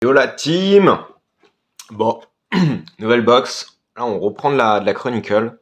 Yo la team! Bon, nouvelle box. Là, on reprend de la Chronicle.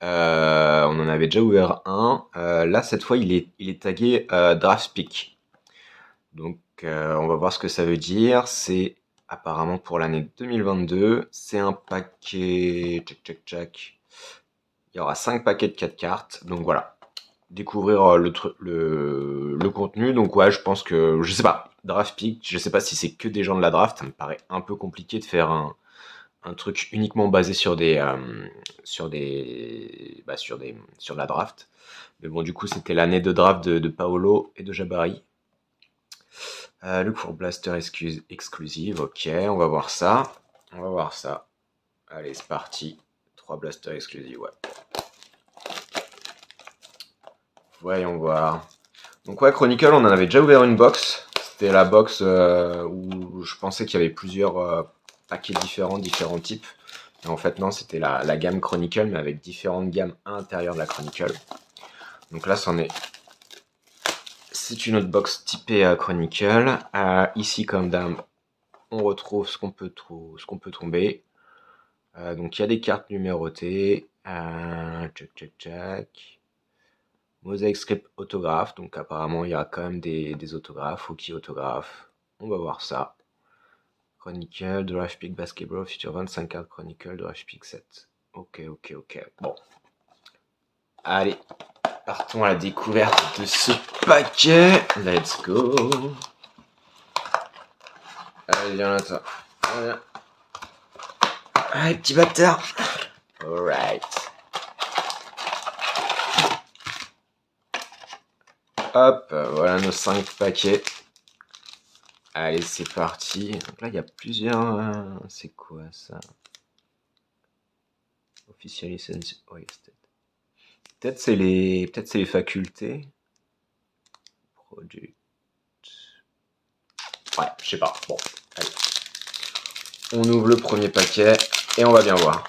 On en avait déjà ouvert un. Là, cette fois, il est tagué Draft Pick. Donc, on va voir ce que ça veut dire. C'est apparemment pour l'année 2022. C'est un paquet. Check, check, check. Il y aura 5 paquets de 4 cartes. Donc voilà. Découvrir le contenu. Donc ouais, je pense que, je sais pas, draft pick, je sais pas si c'est que des gens de la draft, ça me paraît un peu compliqué de faire un truc uniquement basé sur la draft. Mais bon, du coup, c'était l'année de draft de Paolo et de Jabari. Le cours Blaster exclusive, ok, on va voir ça. On va voir ça. Allez, c'est parti. 3 Blaster exclusives, ouais. Voyons voir. Donc ouais, Chronicle, on en avait déjà ouvert une box. C'était la box où je pensais qu'il y avait plusieurs paquets différents, différents types. Et en fait non, c'était la gamme Chronicle, mais avec différentes gammes à l'intérieur de la Chronicle. Donc là, c'est une autre box typée Chronicle. Ici, comme d'hab, on retrouve ce qu'on peut tomber. Donc il y a des cartes numérotées. Check, check, check. Mosaic Script autographe, donc apparemment il y a quand même des autographes. Hockey autographe, on va voir ça. Chronicle, Draft Pick Basketball, feature 25 cartes Chronicle, Draft Pick 7. Ok, ok, ok. Bon. Allez, partons à la découverte de ce paquet. Let's go. Allez, viens là, toi. Viens. Allez, petit bâtard. Alright. Hop, voilà nos 5 paquets. Allez, c'est parti. Donc là, il y a plusieurs... c'est quoi ça? Official license. Oui, peut-être c'est les facultés. Product. Ouais, je sais pas. Bon, allez. On ouvre le premier paquet et on va bien voir.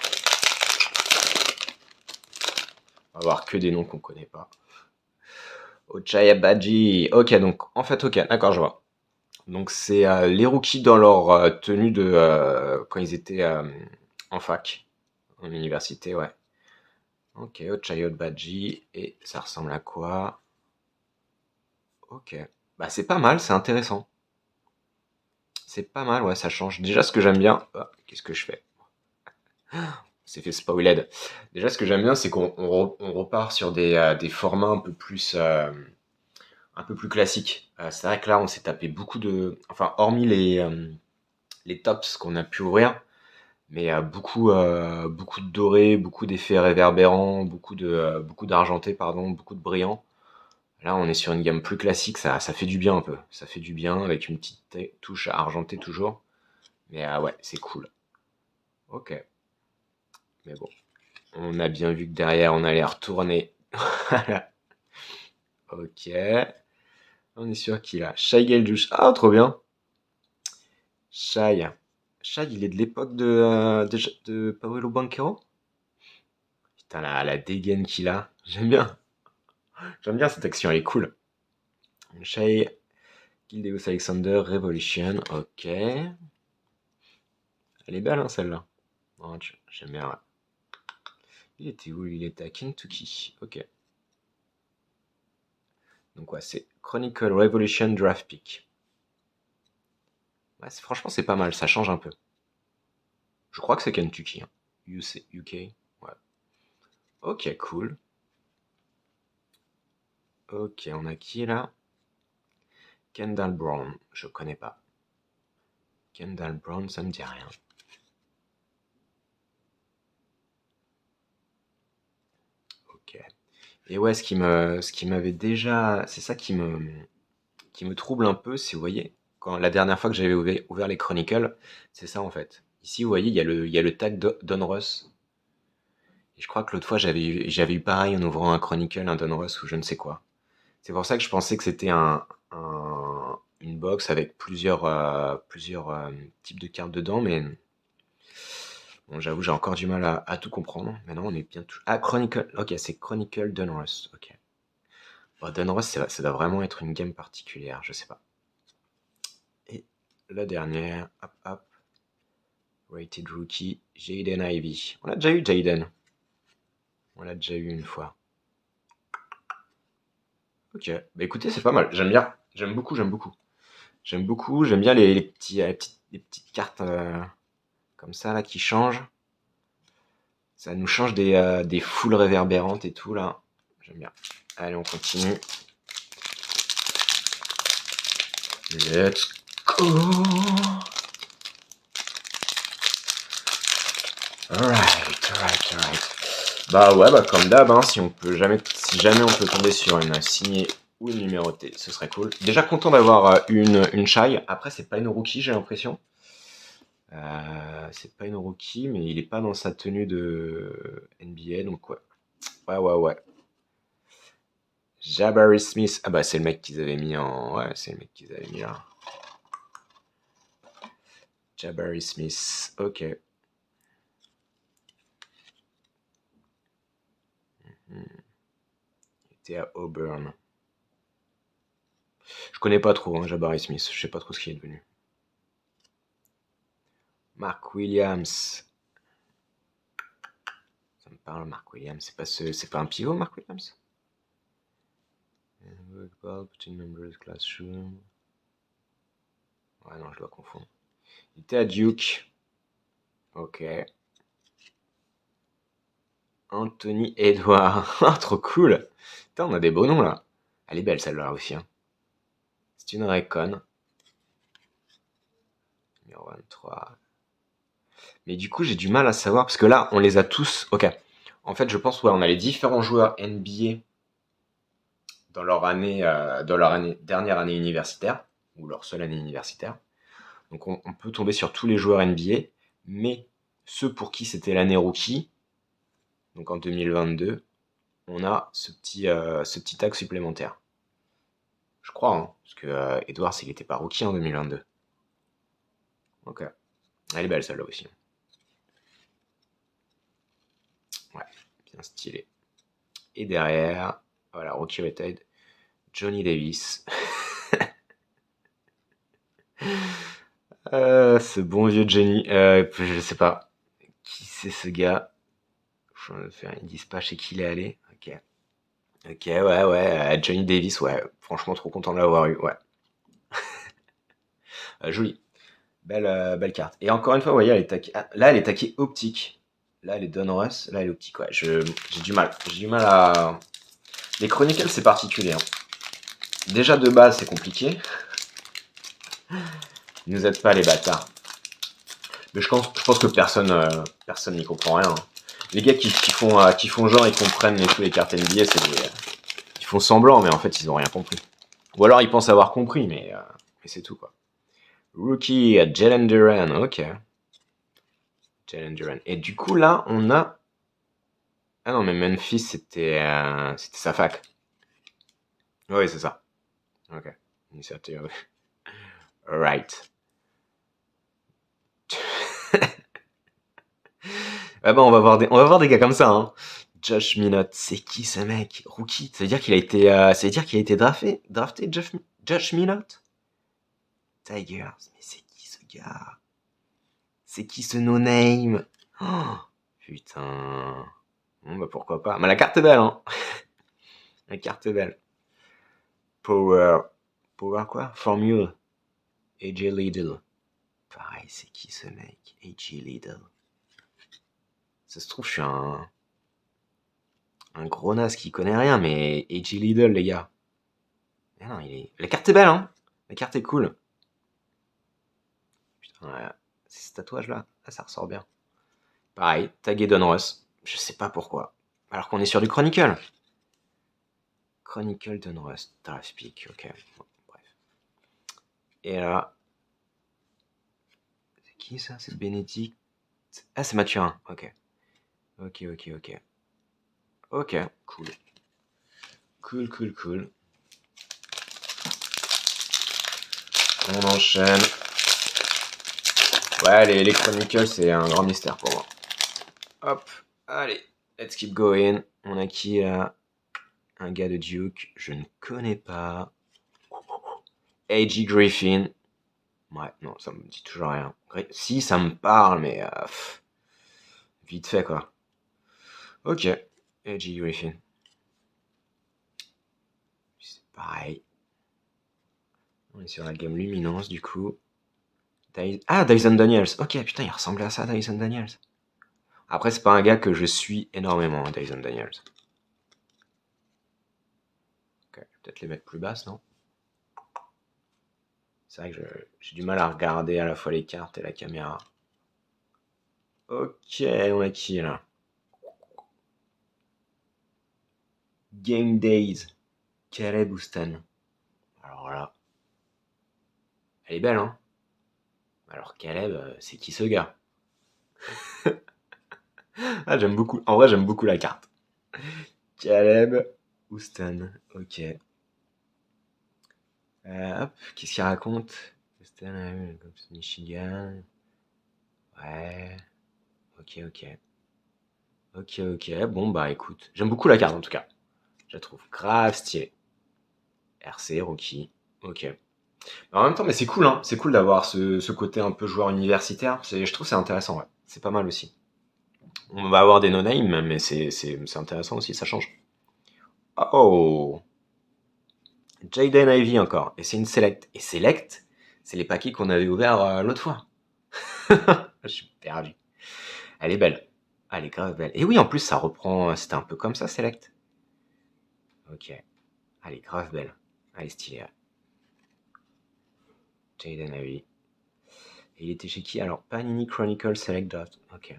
On va voir que des noms qu'on connaît pas. Ochai Agbaji. Ok, donc en fait, ok, d'accord, je vois. Donc c'est les rookies dans leur tenue de quand ils étaient en fac, en université, ouais. Ok, Ochai Agbaji. Et ça ressemble à quoi? Ok. Bah c'est pas mal, c'est intéressant. C'est pas mal, ouais, ça change. Déjà, ce que j'aime bien... Ah, qu'est-ce que je fais? C'est fait spoiled. Déjà, ce que j'aime bien, c'est qu'on repart sur des formats un peu plus classiques. C'est vrai que là, on s'est tapé beaucoup de... Enfin, hormis les tops qu'on a pu ouvrir, mais beaucoup de dorés, beaucoup d'effets réverbérants, beaucoup d'argenté, pardon, beaucoup de brillants. Là, on est sur une gamme plus classique, ça fait du bien un peu. Ça fait du bien avec une petite touche argentée toujours. Mais ouais, c'est cool. Ok. Mais bon, on a bien vu que derrière, on allait retourner. Ok. On est sûr qu'il a Shai Gilgeous. Ah, trop bien. Shai. Shai, il est de l'époque de Paolo Banchero. Putain, la dégaine qu'il a. J'aime bien. J'aime bien cette action, elle est cool. Shai Gilgeous Alexander Revolution. Ok. Elle est belle, hein, celle-là. Oh, j'aime bien, ouais. Il était où? Il était à Kentucky. Ok. Donc ouais, c'est Chronicle Revolution Draft Pick. Ouais, franchement, c'est pas mal, ça change un peu. Je crois que c'est Kentucky. Hein. UK. Ouais. Ok, cool. Ok, on a qui là? Kendall Brown. Je connais pas. Kendall Brown, ça me dit rien. Ok. Et ouais, ce qui m'avait déjà, c'est ça qui me trouble un peu, c'est, vous voyez, quand la dernière fois que j'avais ouvert les Chronicles, c'est ça en fait. Ici, vous voyez, il y a le tag Donruss. Et je crois que l'autre fois, j'avais eu pareil en ouvrant un Chronicle, un Donruss ou je ne sais quoi. C'est pour ça que je pensais que c'était une box avec plusieurs types de cartes dedans, mais bon, j'avoue, j'ai encore du mal à tout comprendre. Maintenant, on est bien tout... Ah, Chronicle. Ok, c'est Chronicle Donruss. Ok. Bon, Donruss, ça doit vraiment être une game particulière, je sais pas. Et la dernière. Hop, hop. Rated Rookie, Jaden Ivey. On a déjà eu Jaden. On l'a déjà eu une fois. Ok. Bah écoutez, c'est pas mal. J'aime bien. J'aime beaucoup, j'aime beaucoup. J'aime beaucoup. J'aime bien les petites cartes comme ça là qui changent. Ça nous change des foules réverbérantes et tout là. J'aime bien. Allez, on continue. Let's go. Alright. Bah ouais, bah comme d'hab, hein, si jamais on peut tomber sur une signée ou une numérotée, ce serait cool. Déjà content d'avoir une Shy. Après, c'est pas une rookie, j'ai l'impression. C'est pas une rookie, mais il est pas dans sa tenue de NBA, donc ouais. Ouais. Jabari Smith. Ah bah c'est le mec qu'ils avaient mis en... Ouais, c'est le mec qu'ils avaient mis là. Jabari Smith, ok. Il était à Auburn. Je connais pas trop hein, Jabari Smith, je sais pas trop ce qu'il est devenu. Mark Williams. Ça me parle, Mark Williams. C'est pas un pivot, Mark Williams? Classroom. Ouais, non, je dois confondre. Il était à Duke. Ok. Anthony Edwards. Trop cool. Putain, on a des beaux noms là. Elle est belle celle-là aussi. Hein. C'est une Recon. Numéro 23. Mais du coup, j'ai du mal à savoir parce que là, on les a tous. Ok. En fait, je pense, ouais, on a les différents joueurs NBA dans leur dernière année universitaire ou leur seule année universitaire. Donc, on peut tomber sur tous les joueurs NBA, mais ceux pour qui c'était l'année rookie, donc en 2022, on a ce petit tag supplémentaire. Je crois, hein, parce que Edwards, il n'était pas rookie en 2022. Ok. Elle est belle celle-là aussi. Ouais, bien stylé. Et derrière, voilà, rookie rated, Johnny Davis. Ce bon vieux Johnny. Je sais pas. Qui c'est ce gars? Je suis en train de faire une dispatch et qu'il est allé. Ok. Ok, ouais. Johnny Davis, ouais. Franchement, trop content de l'avoir eu. Ouais. Joli. Belle carte. Et encore une fois, vous voyez, elle est taquée. Là, elle est taquée optique. Là, elle est donruss. Là, elle est optique. Ouais, j'ai du mal. J'ai du mal à. Les Chronicles, c'est particulier. Hein. Déjà, de base, c'est compliqué. Ils nous aident pas, les bâtards. Mais je pense que personne n'y comprend rien. Hein. Les gars qui font genre, ils comprennent tous les cartes NBA, ils font semblant, mais en fait, ils ont rien compris. Ou alors, ils pensent avoir compris, mais c'est tout, quoi. Rookie, Jalen Duran, ok. Jalen Duran. Et du coup, là, on a... Ah non, mais Memphis, c'était sa fac. Oui, c'est ça. Ok. Right. Ah bah, on va voir des gars comme ça, hein. Josh Minott, c'est qui ce mec? Rookie, ça veut dire qu'il a été drafté Josh Minott? Tigers, mais c'est qui ce gars? C'est qui ce no-name? Oh, putain. Bon bah pourquoi pas. Mais la carte est belle, hein. La carte est belle. Power quoi? Formule. AJ Liddell. Pareil, c'est qui ce mec? AJ Liddell. Ça se trouve, je suis un gros naze qui connaît rien, mais AJ Liddell, les gars. Mais non, la carte est belle, hein. La carte est cool. Putain, ouais. C'est ce tatouage-là. Ah, ça ressort bien. Pareil, tagué Donruss. Je sais pas pourquoi. Alors qu'on est sur du Chronicle. Chronicle Donruss. Draft pick, ok. Bon, bref. Et là. C'est qui ça? C'est Bénédicte. Ah, c'est Mathurin. Ok. Ok. Ok, cool. Cool. On enchaîne. Ouais, les Chronicles, c'est un grand mystère pour moi. Hop, allez, let's keep going. On a qui là? Un gars de Duke, je ne connais pas. A.J. Griffin. Ouais, non, ça me dit toujours rien. Si, ça me parle, mais vite fait, quoi. Ok. A.J. Griffin. C'est pareil. On est sur la gamme Luminance, du coup. Dyson Daniels. Ok, putain, il ressemblait à ça, Dyson Daniels. Après, c'est pas un gars que je suis énormément, Dyson Daniels. Ok, peut-être les mettre plus basses, non? C'est vrai que j'ai du mal à regarder à la fois les cartes et la caméra. Ok, on a qui là? Game Days. Caleb Houston. Alors là, elle est belle, hein? Alors Caleb, c'est qui ce gars? Ah, j'aime beaucoup. En vrai, j'aime beaucoup la carte. Caleb Houston. Ok. Hop, qu'est-ce qu'il raconte? Houston, Michigan. Ouais. Ok, ok. Ok, ok. Bon, bah écoute. J'aime beaucoup la carte en tout cas. Je la trouve grave stylée. RC, rookie. Ok. En même temps, mais c'est cool, hein. C'est cool d'avoir ce côté un peu joueur universitaire. Je trouve que c'est intéressant, ouais. C'est pas mal aussi. On va avoir des no-name, mais c'est intéressant aussi, ça change. Oh! Jaden Ivy encore. Et c'est une select. Et select, c'est les paquets qu'on avait ouverts l'autre fois. Je suis perdu. Elle est belle. Elle est grave belle. Et oui, en plus, ça reprend. C'était un peu comme ça, select. Ok. Elle est grave belle. Elle est stylée. Ouais. Jaden Ivy. Et il était chez qui? Alors, Panini Chronicle Select Draft. Ok.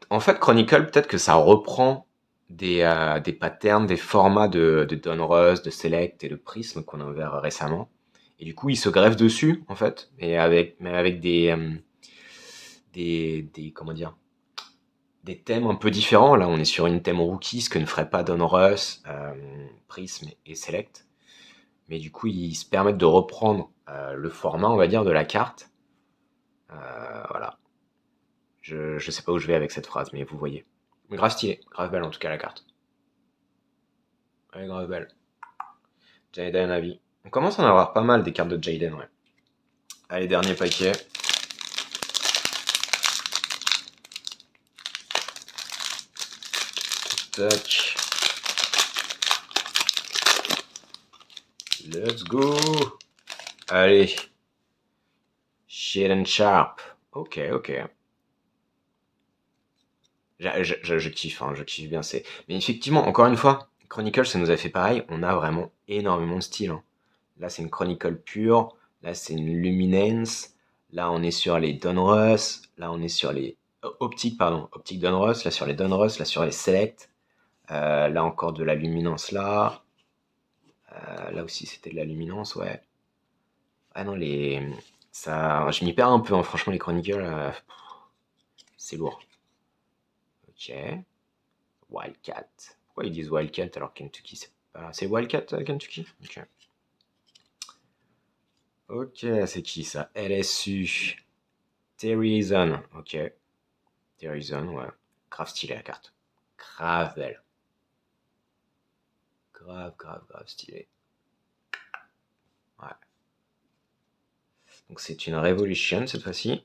En fait, Chronicle, peut-être que ça reprend des patterns, des formats de Donruss, de Select et de Prism qu'on a ouvert récemment. Et du coup, ils se greffent dessus, en fait, mais avec comment dire, des thèmes un peu différents. Là, on est sur une thème rookie, ce que ne ferait pas Donruss, Prism et Select. Mais du coup, ils se permettent de reprendre le format, on va dire, de la carte. Voilà. Je sais pas où je vais avec cette phrase, mais vous voyez. Grave stylé, grave belle en tout cas la carte. Elle est grave belle. Jaden Avi. On commence à en avoir pas mal des cartes de Jaden, ouais. Allez, dernier paquet. Tac. Let's go. Allez. Shaden Sharp. Ok, ok. Je kiffe, hein, je kiffe bien. Mais effectivement, encore une fois, Chronicle, ça nous a fait pareil. On a vraiment énormément de style. Hein. Là, c'est une Chronicle pure. Là, c'est une Luminance. Là, on est sur les Donruss. Là, on est sur les Optic, pardon. Optic Donruss. Là, sur les Donruss. Là, sur les Select. Là, encore de la Luminance, là. Là aussi, c'était de la Luminance, ouais. Ah non, je m'y perds un peu, hein. Franchement, les Chronicles, c'est lourd. Ok. Wildcat. Pourquoi ils disent Wildcat alors Kentucky, c'est pas... C'est Wildcat, Kentucky? Ok. Ok, c'est qui ça? LSU. Terryson. Ok. Terryson, ouais. Grave stylé la carte. Grave belle. Grave, grave, grave stylé. Ouais. Donc c'est une Revolution cette fois-ci.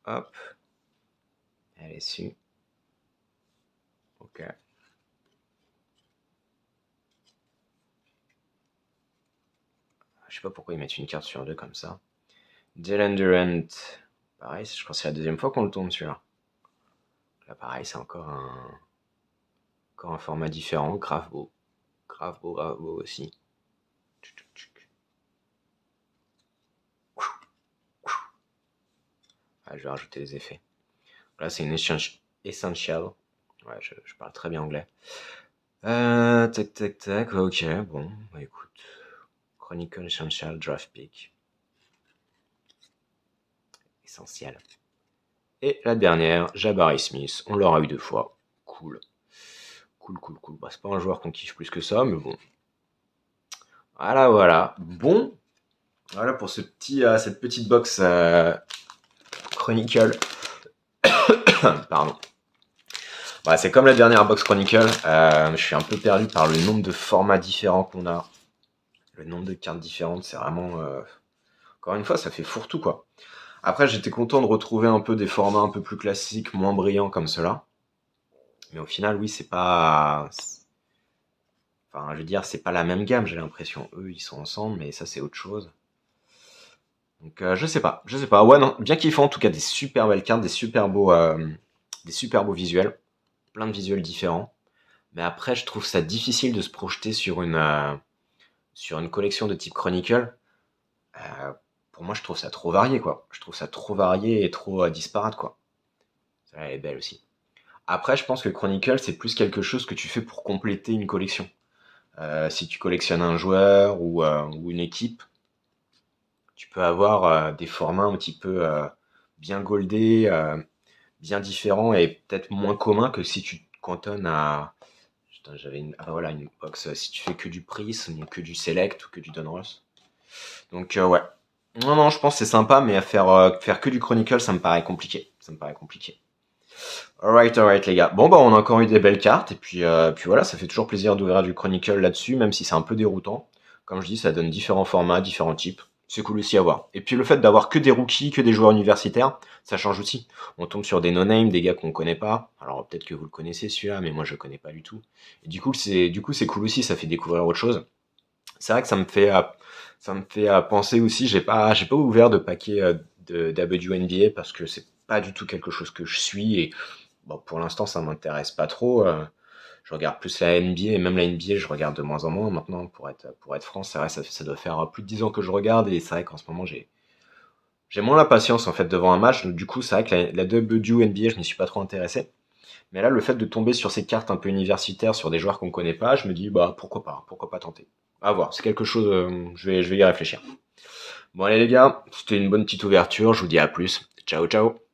Hop. LSU. Ok. Je sais pas pourquoi ils mettent une carte sur deux comme ça. Jalen Durant. Pareil, je crois que c'est la deuxième fois qu'on le tourne celui-là. Là, pareil, c'est encore un format différent. Grave beau. Grave beau aussi. Ah, je vais rajouter les effets. Là, c'est une Essential. Ouais, je parle très bien anglais. Tac, tac, tac. Ok, bon, bah écoute. Chronicle Essential Draft Pick. Essentiel. Et la dernière, Jabari Smith. On l'aura eu 2 fois. Cool. Cool. Bah, c'est pas un joueur qu'on kiffe plus que ça, mais bon. Voilà. Bon. Voilà pour cette petite box Chronicle. Pardon. Ouais, c'est comme la dernière box Chronicle. Je suis un peu perdu par le nombre de formats différents qu'on a. Le nombre de cartes différentes, c'est vraiment... encore une fois, ça fait fourre-tout, quoi. Après, j'étais content de retrouver un peu des formats un peu plus classiques, moins brillants comme cela. Mais au final, oui, c'est pas. Enfin, je veux dire, c'est pas la même gamme, j'ai l'impression. Eux, ils sont ensemble, mais ça, c'est autre chose. Donc, je sais pas, je sais pas. Ouais, non, bien qu'ils font en tout cas des super belles cartes, des super beaux visuels, plein de visuels différents. Mais après, je trouve ça difficile de se projeter sur une collection de type Chronicle. Euh, pour moi, je trouve ça trop varié, quoi. Je trouve ça trop varié et trop disparate, quoi. Elle est belle aussi. Après, je pense que Chronicle, c'est plus quelque chose que tu fais pour compléter une collection. Si tu collectionnes un joueur ou une équipe, tu peux avoir des formats un petit peu bien goldés, bien différents et peut-être moins communs que si tu te cantonnes à. Putain, voilà, une box. Si tu fais que du Prism, ou que du Select, ou que du Donruss. Donc, ouais. Non, non, je pense que c'est sympa, mais faire que du Chronicle, ça me paraît compliqué. Ça me paraît compliqué. Alright, les gars. Bon, bah, on a encore eu des belles cartes, et puis voilà, ça fait toujours plaisir d'ouvrir du Chronicle là-dessus, même si c'est un peu déroutant. Comme je dis, ça donne différents formats, différents types. C'est cool aussi à voir. Et puis le fait d'avoir que des rookies, que des joueurs universitaires, ça change aussi. On tombe sur des no-name, des gars qu'on connaît pas. Alors peut-être que vous le connaissez celui-là, mais moi je le connais pas du tout. Et du coup c'est cool aussi, ça fait découvrir autre chose. C'est vrai que ça me fait penser aussi, j'ai pas ouvert de paquet de WNBA parce que c'est pas du tout quelque chose que je suis et bon, pour l'instant ça m'intéresse pas trop. Je regarde plus la NBA et même la NBA je regarde de moins en moins maintenant pour être franc. C'est vrai, ça doit faire plus de 10 ans que je regarde et c'est vrai qu'en ce moment j'ai moins la patience en fait devant un match. Donc, du coup c'est vrai que la WNBA je n'y suis pas trop intéressé. Mais là, le fait de tomber sur ces cartes un peu universitaires, sur des joueurs qu'on connaît pas, je me dis, bah, pourquoi pas tenter. À voir, c'est quelque chose, je vais y réfléchir. Bon, allez les gars, c'était une bonne petite ouverture, je vous dis à plus. Ciao, ciao.